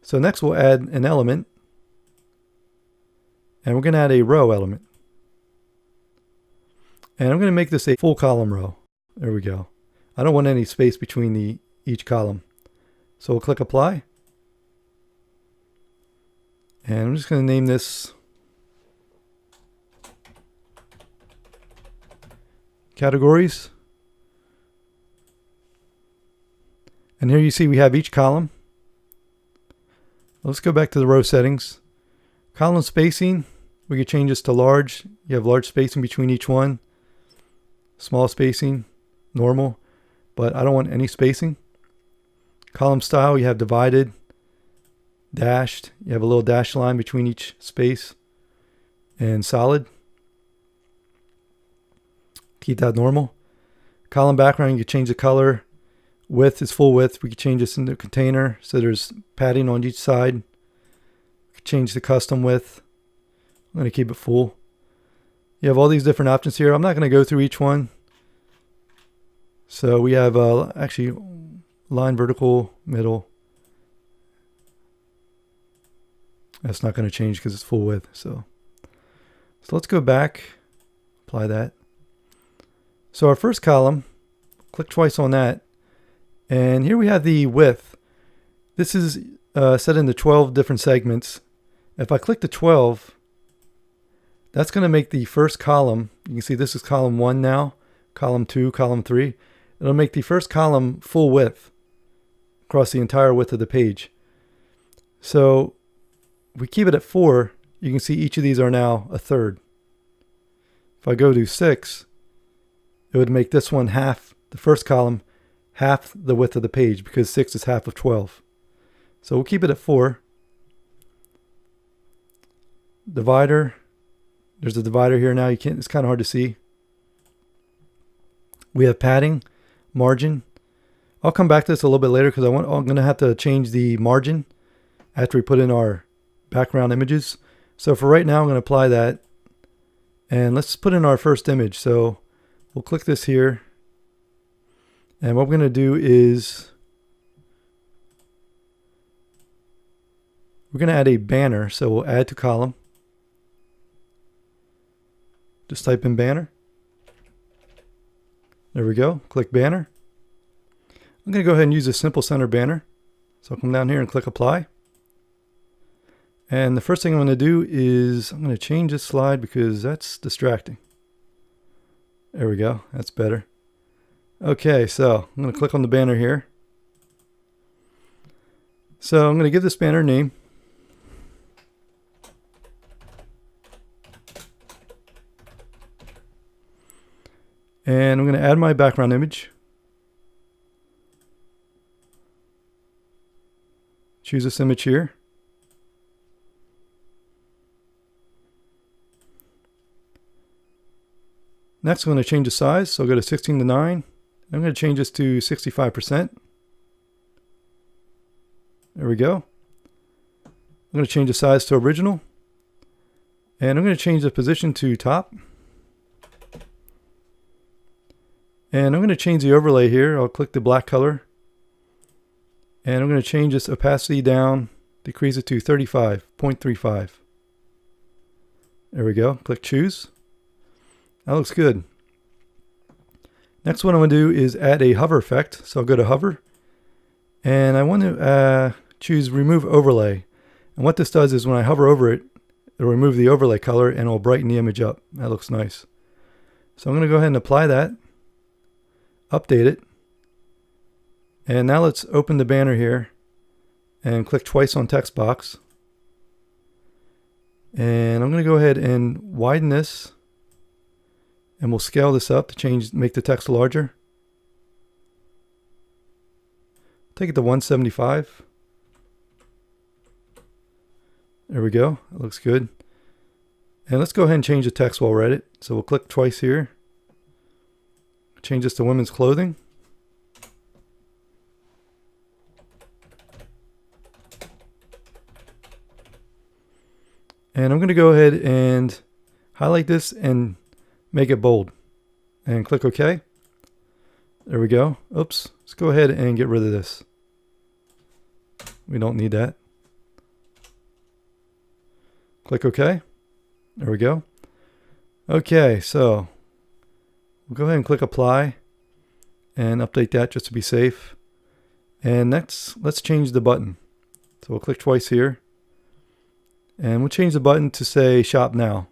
So next we'll add an element, and we're going to add a row element. And I'm going to make this a full column row. There we go. I don't want any space between each column. So we'll click apply. And I'm just going to name this categories. And here you see we have each column. Let's go back to the row settings. Column spacing, we could change this to large. You have large spacing between each one. Small spacing, normal, but I don't want any spacing. Column style, you have divided, dashed. You have a little dashed line between each space, and solid. Keep that normal. Column background, you can change the color. Width is full width. We can change this into a container so there's padding on each side. We can change the custom width. I'm going to keep it full. You have all these different options here. I'm not going to go through each one. So we have actually line vertical, middle. That's not going to change because it's full width. So let's go back, apply that. So our first column, click twice on that. And here we have the width. This is set into 12 different segments. If I click the 12, that's going to make the first column. You can see this is column 1 now, column 2, column 3. It'll make the first column full width across the entire width of the page. So if we keep it at 4, you can see each of these are now a third. If I go to 6, it would make this one half, the first column, half the width of the page because 6 is half of 12. So we'll keep it at 4. Divider. There's a divider here now. It's kind of hard to see. We have padding, margin. I'll come back to this a little bit later because I'm going to have to change the margin after we put in our background images. So for right now, I'm going to apply that. And let's put in our first image. So we'll click this here. And what we're going to do is we're going to add a banner. So we'll add to column. Just type in banner. There we go. Click banner. I'm going to go ahead and use a simple center banner. So I'll come down here and click apply. And the first thing I'm going to do is I'm going to change this slide because that's distracting. There we go. That's better. Okay, so I'm going to click on the banner here. So I'm going to give this banner a name. And I'm going to add my background image. Choose this image here. Next, I'm going to change the size. So I'll go to 16 to 9. I'm going to change this to 65%. There we go. I'm going to change the size to original. And I'm going to change the position to top. And I'm going to change the overlay here. I'll click the black color. And I'm going to change this opacity down, decrease it to 35.35. There we go. Click choose. That looks good. Next one I'm going to do is add a hover effect. So I'll go to hover. And I want to choose remove overlay. And what this does is when I hover over it, it'll remove the overlay color and it'll brighten the image up. That looks nice. So I'm going to go ahead and apply that. Update it. And now let's open the banner here and click twice on text box. And I'm going to go ahead and widen this. And we'll scale this up to make the text larger. Take it to 175. There we go. It looks good. And let's go ahead and change the text while we're at it. So we'll click twice here. Change this to women's clothing. And I'm going to go ahead and highlight this and make it bold. And click OK. There we go. Oops. Let's go ahead and get rid of this. We don't need that. Click OK. There we go. Okay, so we'll go ahead and click apply and update that just to be safe. And next, let's change the button. So we'll click twice here. And we'll change the button to say shop now.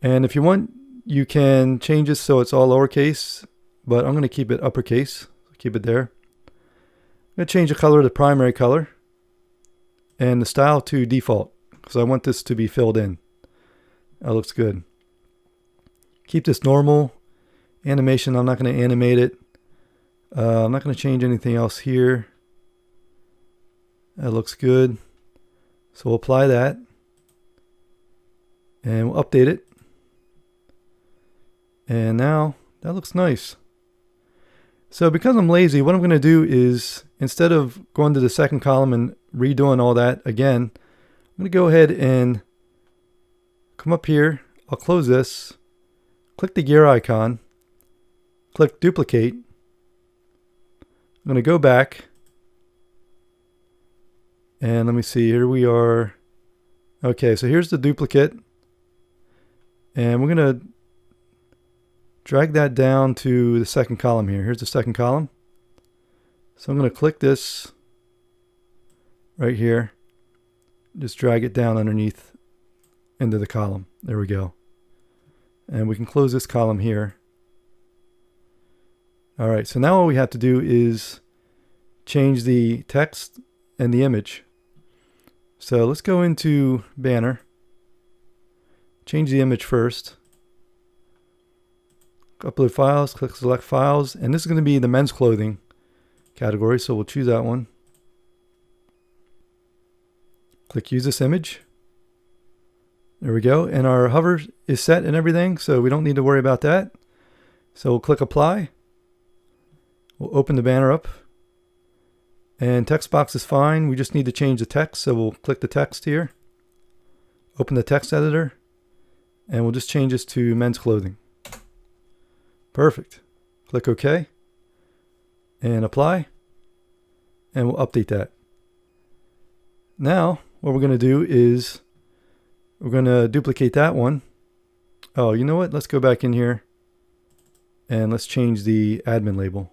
And if you want, you can change this so it's all lowercase, but I'm going to keep it uppercase. Keep it there. I'm going to change the color to primary color and the style to default because I want this to be filled in. That looks good. Keep this normal. Animation, I'm not going to animate it. I'm not going to change anything else here. That looks good. So we'll apply that. And we'll update it. And now that looks nice. So because I'm lazy, what I'm going to do is instead of going to the second column and redoing all that again, I'm going to go ahead and come up here. I'll close this. Click the gear icon. Click duplicate. I'm going to go back. And let me see, here we are. Okay, so here's the duplicate. And we're going to drag that down to the second column here. Here's the second column. So I'm going to click this right here. Just drag it down underneath into the column. There we go. And we can close this column here. All right, so now all we have to do is change the text and the image. So let's go into banner. Change the image first. Upload files, click select files, and this is going to be the men's clothing category, so we'll choose that one. Click use this image. There we go, and our hover is set and everything, so we don't need to worry about that. So we'll click apply. We'll open the banner up, and text box is fine. We just need to change the text, so we'll click the text here. Open the text editor, and we'll just change this to men's clothing. Perfect. Click OK and apply, and we'll update that. Now what we're going to do is we're going to duplicate that one. Oh, you know what? Let's go back in here and let's change the admin label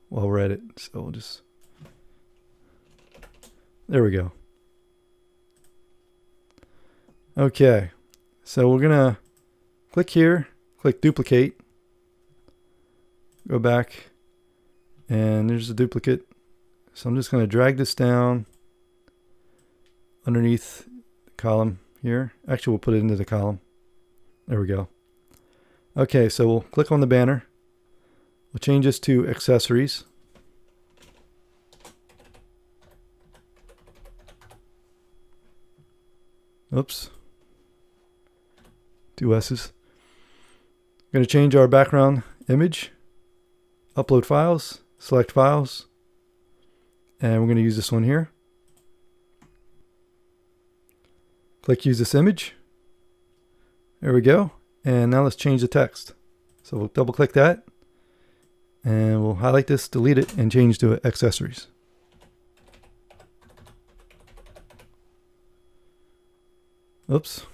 while we're at it. So we'll just, there we go. Okay, so we're going to click here, click duplicate. Go back, and there's the duplicate. So I'm just going to drag this down underneath the column here. Actually, we'll put it into the column. There we go. Okay, so we'll click on the banner. We'll change this to accessories. Oops. 2 S's. We're going to change our background image. Upload files, select files, and we're going to use this one here. Click use this image. There we go. And now let's change the text. So we'll double click that, and we'll highlight this, delete it, and change to accessories. Oops.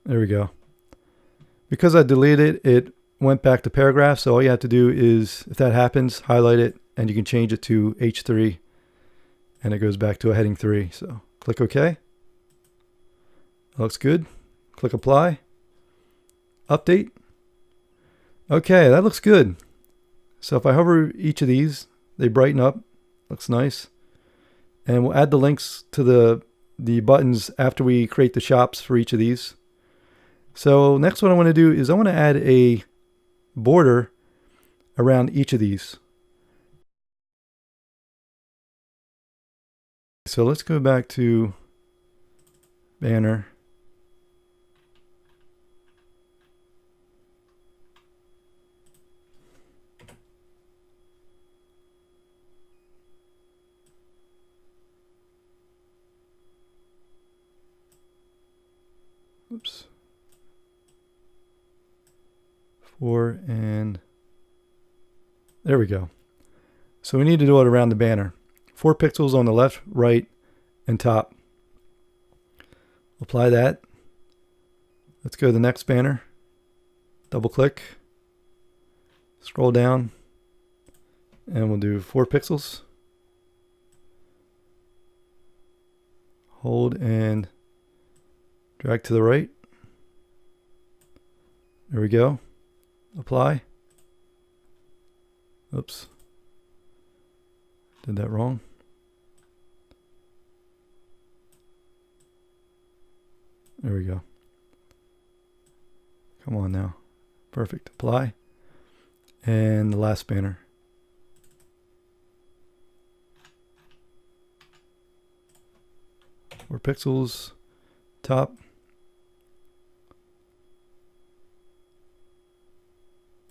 There we go. Because I deleted it, it went back to paragraph. So all you have to do is, if that happens, highlight it, and you can change it to H3, and it goes back to a heading 3. So click OK. That looks good. Click apply. Update. Okay, that looks good. So if I hover each of these, they brighten up. Looks nice. And we'll add the links to the buttons after we create the shops for each of these. So next what I want to do is I want to add a border around each of these. So let's go back to banner. Oops. 4 and there we go. So we need to do it around the banner. 4 pixels on the left, right, and top. Apply that. Let's go to the next banner. Double click. Scroll down. And we'll do 4 pixels. Hold and drag to the right. There we go. Apply. Oops. Did that wrong. There we go. Come on now. Perfect. Apply. And the last banner. Four pixels. Top.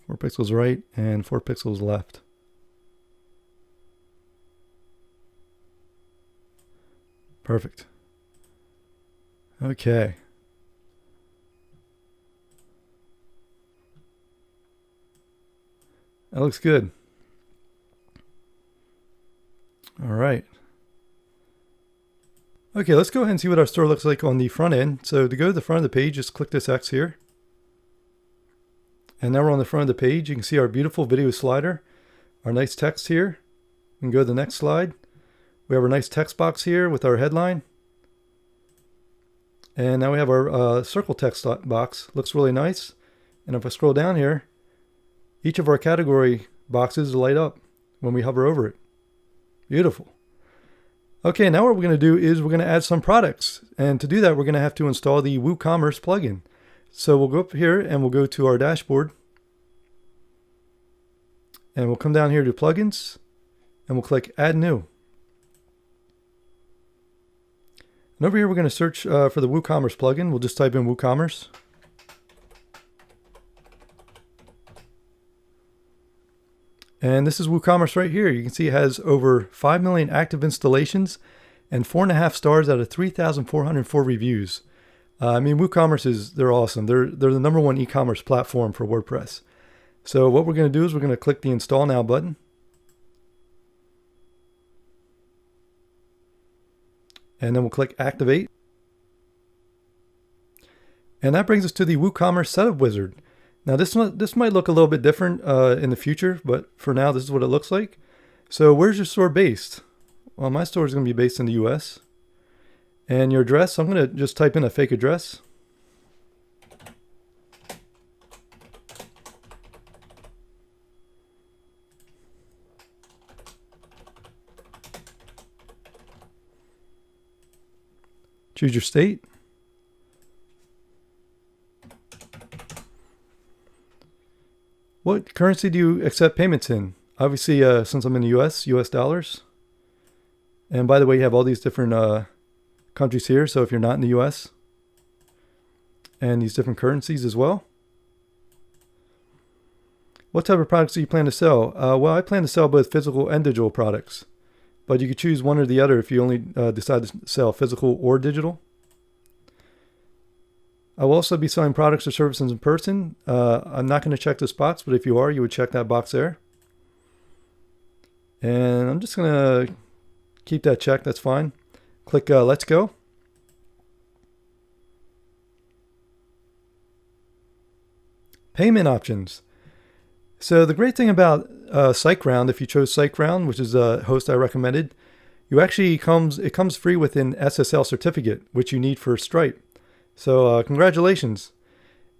4 pixels right and 4 pixels left. Perfect. Okay. That looks good. All right. Okay, let's go ahead and see what our store looks like on the front end. So to go to the front of the page, just click this X here. And now we're on the front of the page. You can see our beautiful video slider, our nice text here. We can go to the next slide. We have our nice text box here with our headline. And now we have our circle text box. Looks really nice. And if I scroll down here, each of our category boxes light up when we hover over it. Beautiful. Okay, now what we're going to do is we're going to add some products. And to do that, we're going to have to install the WooCommerce plugin. So we'll go up here and we'll go to our dashboard. And we'll come down here to plugins and we'll click add new. And over here, we're going to search for the WooCommerce plugin. We'll just type in WooCommerce. And this is WooCommerce right here. You can see it has over 5 million active installations and 4.5 stars out of 3,404 reviews. I mean, WooCommerce they're awesome. They're the #1 e-commerce platform for WordPress. So what we're going to do is we're going to click the Install Now button. And then we'll click Activate. And that brings us to the WooCommerce Setup Wizard. Now this might look a little bit different in the future, but for now this is what it looks like. So where's your store based? Well, my store is going to be based in the US. And your address, I'm going to just type in a fake address. Choose your state. What currency do you accept payments in? Obviously, since I'm in the US dollars. And by the way, you have all these different countries here. So if you're not in the US, and these different currencies as well. What type of products do you plan to sell? Well, I plan to sell both physical and digital products. But you could choose one or the other if you only decide to sell physical or digital. I will also be selling products or services in person. I'm not going to check this box, but if you are, you would check that box there. And I'm just going to keep that checked. That's fine. Click Let's Go. Payment options. So the great thing about SiteGround, if you chose SiteGround, which is a host I recommended, it comes free with an SSL certificate, which you need for Stripe. So congratulations.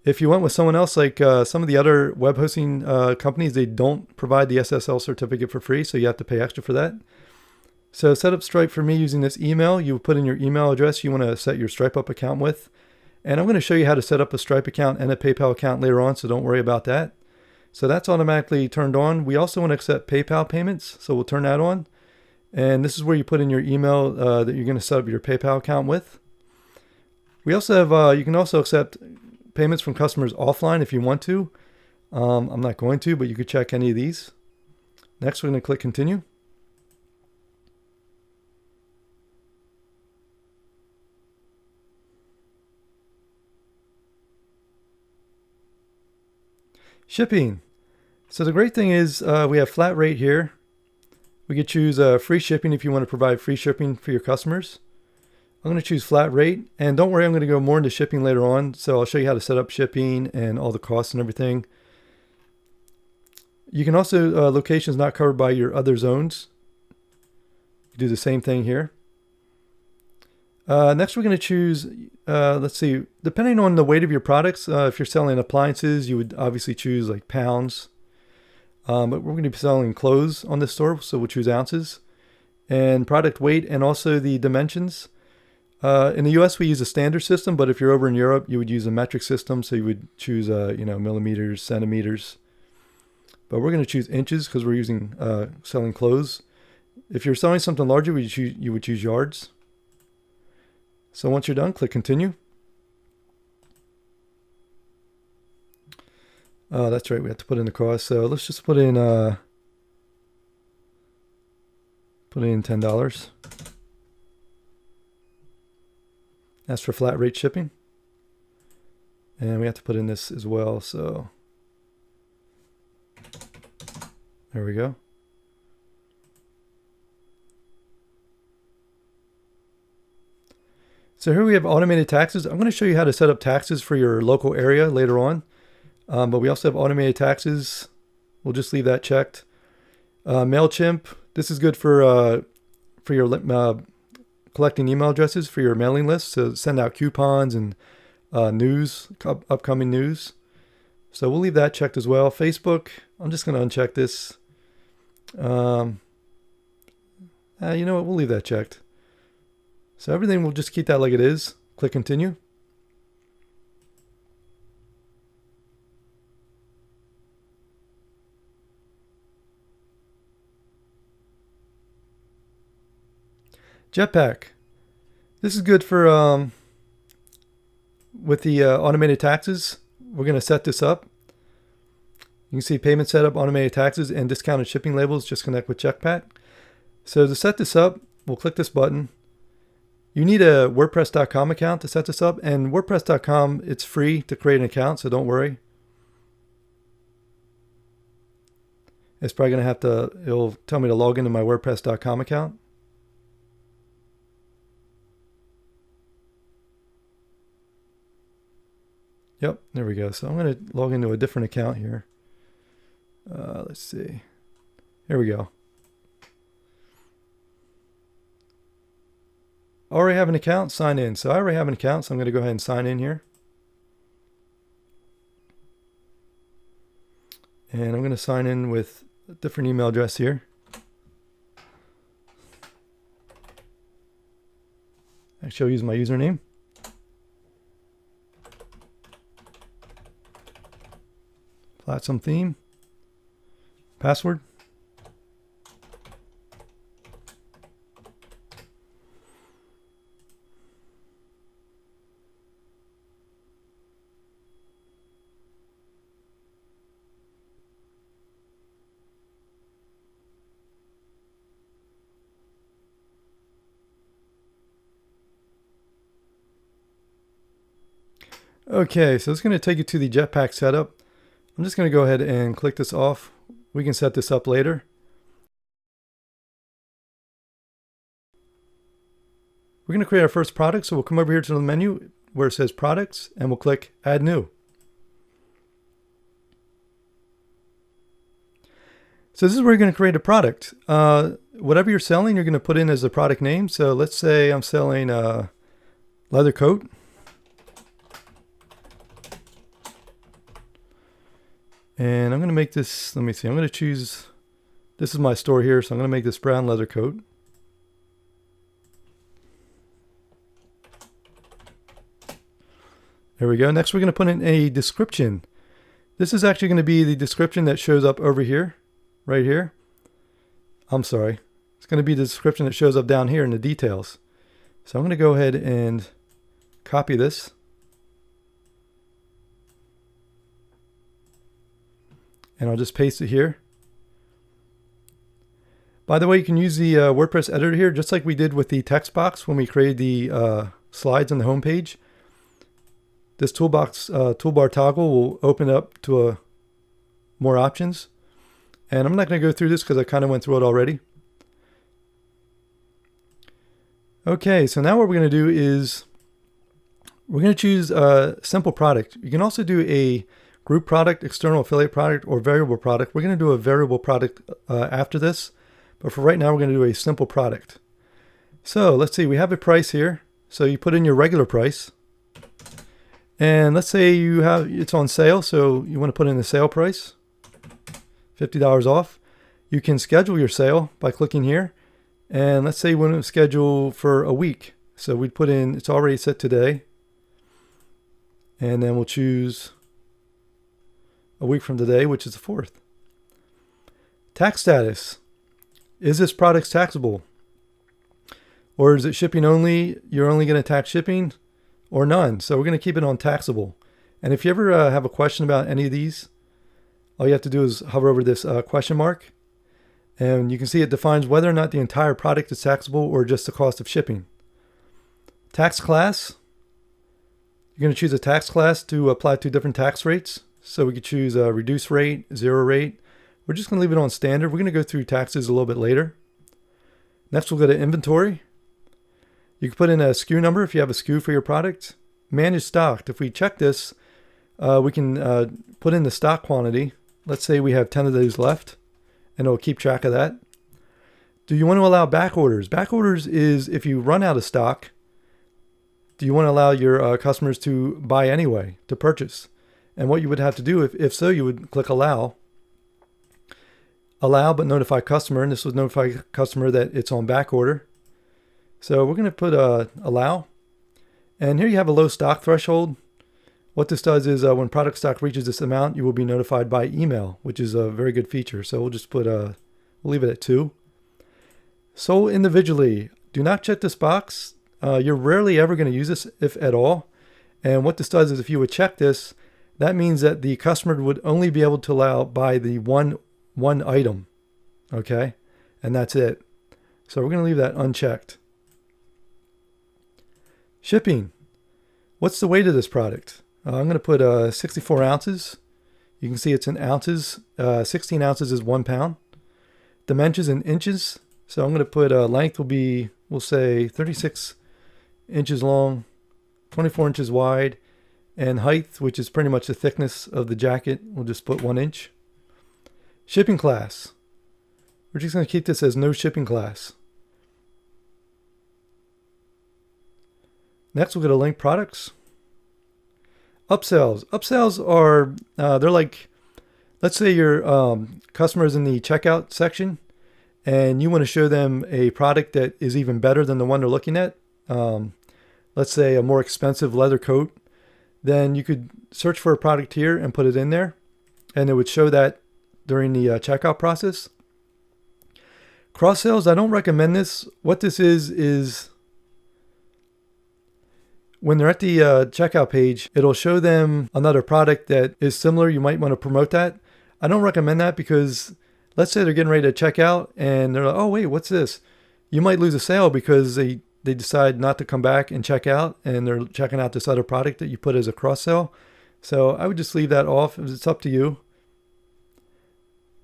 If you went with someone else, like some of the other web hosting companies, they don't provide the SSL certificate for free, so you have to pay extra for that. So set up Stripe for me using this email. You put in your email address you want to set your Stripe up account with. And I'm going to show you how to set up a Stripe account and a PayPal account later on, so don't worry about that. So that's automatically turned on. We also want to accept PayPal payments, so we'll turn that on. And this is where you put in your email that you're going to set up your PayPal account with. We also have, you can also accept payments from customers offline if you want to. I'm not going to, but you could check any of these. Next, we're going to click Continue. Shipping. So the great thing is we have flat rate here. We could choose free shipping if you want to provide free shipping for your customers. I'm going to choose flat rate, and don't worry, I'm going to go more into shipping later on. So I'll show you how to set up shipping and all the costs and everything. You can also, locations not covered by your other zones. You do the same thing here. Next, we're going to choose, let's see, depending on the weight of your products, if you're selling appliances, you would obviously choose like pounds. But we're going to be selling clothes on this store, so we'll choose ounces. And product weight and also the dimensions. In the US, we use a standard system, but if you're over in Europe, you would use a metric system. So you would choose, millimeters, centimeters. But we're going to choose inches because we're using selling clothes. If you're selling something larger, you would choose yards. So once you're done, click continue. Oh, that's right. We have to put in the cost. So let's just put in $10. That's for flat rate shipping. And we have to put in this as well. So there we go. So here we have automated taxes. I'm going to show you how to set up taxes for your local area later on. But we also have automated taxes. We'll just leave that checked. MailChimp. This is good for your collecting email addresses for your mailing list. So send out coupons and news, upcoming news. So we'll leave that checked as well. Facebook. I'm just going to uncheck this. You know what? We'll leave that checked. So everything, we'll just keep that like it is. Click continue. Jetpack. This is good for with the automated taxes. We're going to set this up. You can see payment setup, automated taxes, and discounted shipping labels just connect with Jetpack. So to set this up, we'll click this button. You need a WordPress.com account to set this up, and WordPress.com, it's free to create an account, so don't worry. It's probably going to have to, it'll tell me to log into my WordPress.com account. Yep, there we go. So I'm going to log into a different account here. Let's see. Here we go. I already have an account, sign in. So I already have an account, so I'm going to go ahead and sign in here. And I'm going to sign in with a different email address here. Actually, I'll use my username. Flotsam theme. Password. Okay, so it's going to take you to the Jetpack setup. I'm just going to go ahead and click this off. We can set this up later. We're going to create our first product, so we'll come over here to the menu where it says Products, and we'll click Add New. So this is where you're going to create a product. Whatever you're selling, you're going to put in as a product name. So let's say I'm selling a leather coat. And I'm going to make this, let me see, I'm going to choose, this is my store here, so I'm going to make this brown leather coat. There we go. Next, we're going to put in a description. This is actually going to be the description that shows up over here, right here. I'm sorry. It's going to be the description that shows up down here in the details. So I'm going to go ahead and copy this. And I'll just paste it here. By the way, you can use the WordPress editor here, just like we did with the text box when we created the slides on the home page. This toolbar toggle will open up to more options. And I'm not going to go through this because I kind of went through it already. Okay, so now what we're going to do is we're going to choose a simple product. You can also do a group product, external affiliate product, or variable product. We're going to do a variable product after this, but for right now we're going to do a simple product. So let's see, we have a price here. So you put in your regular price, and let's say it's on sale, so you want to put in the sale price, $50 off. You can schedule your sale by clicking here, and let's say you want to schedule for a week. So we'd put in, it's already set today, and then we'll choose a week from today, which is the 4th. Tax status. Is this product taxable? Or is it shipping only? You're only going to tax shipping or none. So we're going to keep it on taxable. And if you ever have a question about any of these, all you have to do is hover over this question mark. And you can see it defines whether or not the entire product is taxable or just the cost of shipping. Tax class. You're going to choose a tax class to apply to different tax rates. So we could choose a reduced rate, 0 rate. We're just going to leave it on standard. We're going to go through taxes a little bit later. Next, we'll go to inventory. You can put in a SKU number if you have a SKU for your product. Manage stocked. If we check this, we can put in the stock quantity. Let's say we have 10 of those left, and it'll keep track of that. Do you want to allow back orders? Back orders is if you run out of stock, do you want to allow your customers to buy anyway, to purchase? And what you would have to do, if so, you would click allow. Allow but notify customer, and this would notify customer that it's on back order. So we're going to put allow. And here you have a low stock threshold. What this does is when product stock reaches this amount, you will be notified by email, which is a very good feature. So we'll just put, we'll leave it at 2. Sold individually. Do not check this box. You're rarely ever going to use this, if at all. And what this does is if you would check this, that means that the customer would only be able to buy the one item, okay? And that's it. So we're going to leave that unchecked. Shipping. What's the weight of this product? I'm going to put 64 ounces. You can see it's in ounces. 16 ounces is 1 pound. Dimensions in inches. So I'm going to put length will be, we'll say 36 inches long, 24 inches wide. And height, which is pretty much the thickness of the jacket, we'll just put 1 inch. Shipping class. We're just going to keep this as no shipping class. Next, we'll go to link products. Upsells. Upsells are, they're like, let's say your customer's in the checkout section and you want to show them a product that is even better than the one they're looking at. Let's say a more expensive leather coat. Then you could search for a product here and put it in there, and it would show that during the checkout process. Cross sales, I don't recommend this. What this is when they're at the checkout page, it'll show them another product that is similar. You might want to promote that. I don't recommend that because let's say they're getting ready to check out and they're like, oh wait, what's this? You might lose a sale because they decide not to come back and check out, and they're checking out this other product that you put as a cross sell. So I would just leave that off. It's up to you.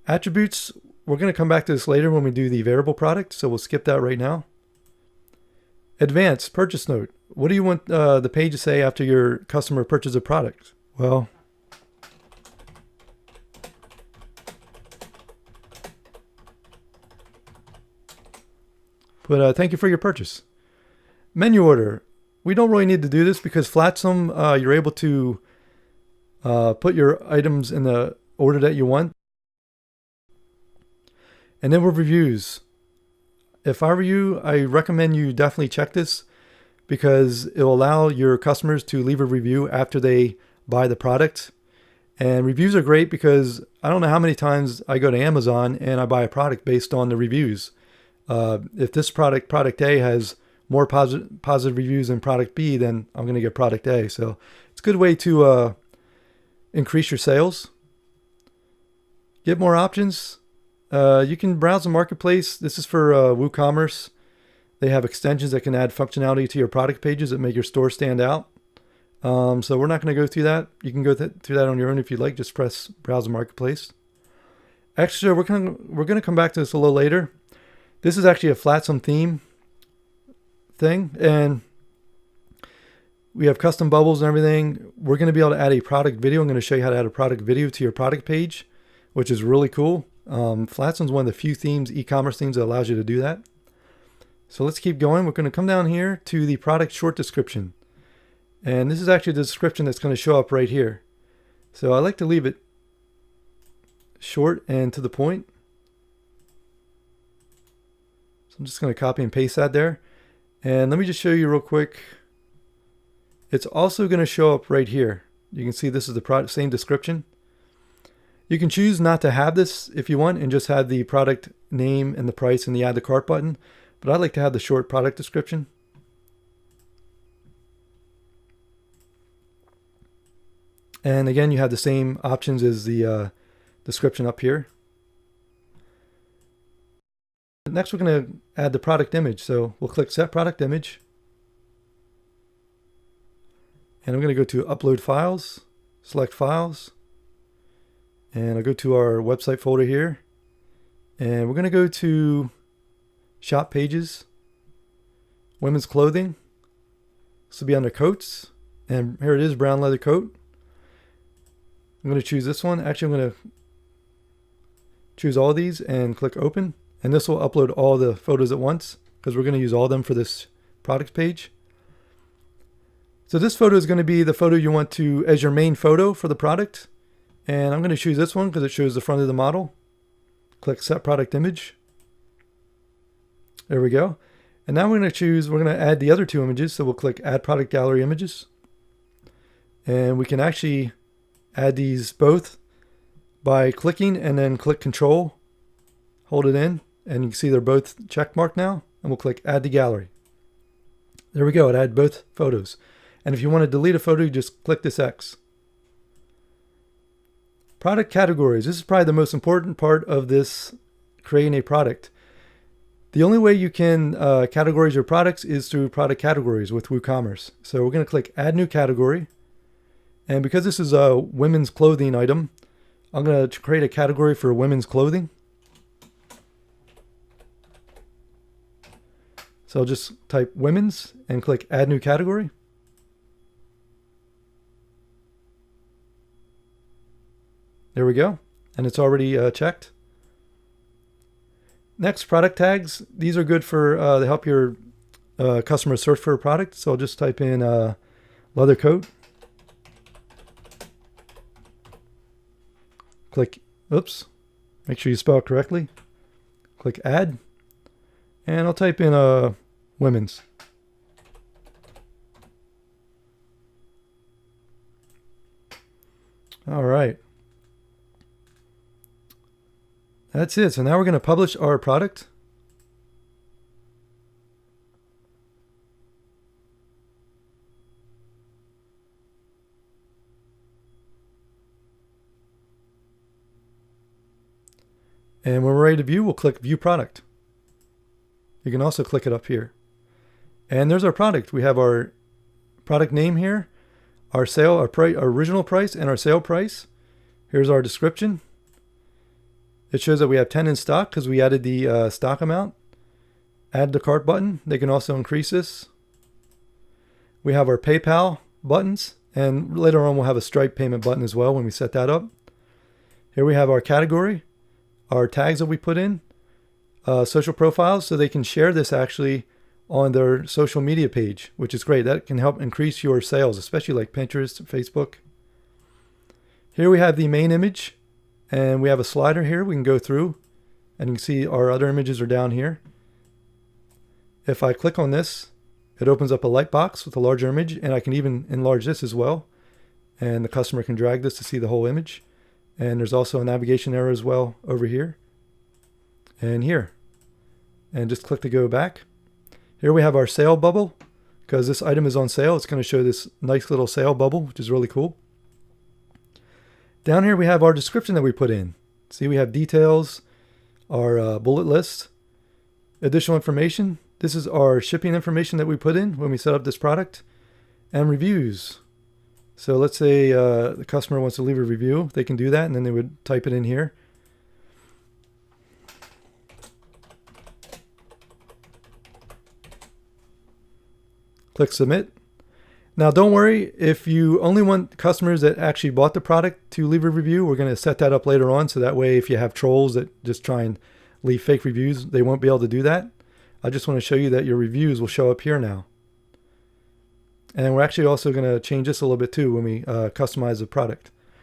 Attributes, we're going to come back to this later when we do the variable product, so we'll skip that right now. Advanced purchase note. What do you want the page to say after your customer purchases a product? Well, but thank you for your purchase. Menu order. We don't really need to do this because Flatsum, you're able to put your items in the order that you want. And then with reviews. If I were you, I recommend you definitely check this because it will allow your customers to leave a review after they buy the product. And reviews are great because I don't know how many times I go to Amazon and I buy a product based on the reviews. If this product A, has more positive reviews than product B, then I'm going to get product A. So it's a good way to increase your sales. Get more options. You can browse the marketplace. This is for WooCommerce. They have extensions that can add functionality to your product pages that make your store stand out. So we're not going to go through that. You can go through that on your own if you'd like. Just press browse the marketplace. Extra, we're gonna come back to this a little later. This is actually a Flatsome theme thing, and we have custom bubbles and everything. We're going to be able to add a product video. I'm going to show you how to add a product video to your product page, which is really cool. Flatsome's one of the few themes, e-commerce themes, that allows you to do that. So let's keep going. We're going to come down here to the product short description. And this is actually the description that's going to show up right here. So I like to leave it short and to the point. So I'm just going to copy and paste that there. And let me just show you real quick. It's also going to show up right here. You can see this is the same description. You can choose not to have this if you want and just have the product name and the price and the add to cart button. But I like to have the short product description. And again, you have the same options as the description up here. Next, we're going to add the product image. So we'll click Set Product Image. And I'm going to go to Upload Files, select Files, and I'll go to our website folder here. And we're going to go to Shop Pages, Women's Clothing. This will be under Coats. And here it is, brown leather coat. I'm going to choose this one. Actually, I'm going to choose all these and click Open. And this will upload all the photos at once because we're going to use all of them for this product page. So this photo is going to be the photo you want to as your main photo for the product. And I'm going to choose this one because it shows the front of the model. Click Set Product Image. There we go. And now we're going to add the other two images. So we'll click Add Product Gallery Images. And we can actually add these both by clicking and then click Control, hold it in, and you can see they're both check marked now. And we'll click Add to Gallery. There we go. It added both photos. And if you want to delete a photo, you just click this X. Product categories. This is probably the most important part of this creating a product. The only way you can categorize your products is through product categories with WooCommerce. So we're going to click Add New Category. And because this is a women's clothing item, I'm going to create a category for women's clothing. So I'll just type women's and click Add New Category. There we go. And it's already checked. Next, product tags. These are good for to help your customers search for a product. So I'll just type in leather coat. Click, oops, make sure you spell it correctly. Click Add. And I'll type in women's. All right. That's it. So now we're going to publish our product. And when we're ready to view, we'll click View Product. You can also click it up here. And there's our product. We have our product name here, our sale, our original price, and our sale price. Here's our description. It shows that we have 10 in stock because we added the stock amount. Add to cart button. They can also increase this. We have our PayPal buttons, and later on we'll have a Stripe payment button as well when we set that up. Here we have our category, our tags that we put in, social profiles, so they can share this actually on their social media page, which is great. That can help increase your sales, especially like Pinterest, Facebook. Here we have the main image. And we have a slider here we can go through, and you can see our other images are down here. If I click on this, it opens up a light box with a larger image, and I can even enlarge this as well. And the customer can drag this to see the whole image. And there's also a navigation arrow as well over here and here. And just click to go back. Here we have our sale bubble. Because this item is on sale, it's going to show this nice little sale bubble, which is really cool. Down here we have our description that we put in. See, we have details, our bullet list, additional information. This is our shipping information that we put in when we set up this product, and reviews. So let's say the customer wants to leave a review. They can do that, and then they would type it in here. Click submit. Now don't worry if you only want customers that actually bought the product to leave a review. We're going to set that up later on, so that way if you have trolls that just try and leave fake reviews, they won't be able to do that. I just want to show you that your reviews will show up here now. And we're actually also going to change this a little bit too when we customize the product.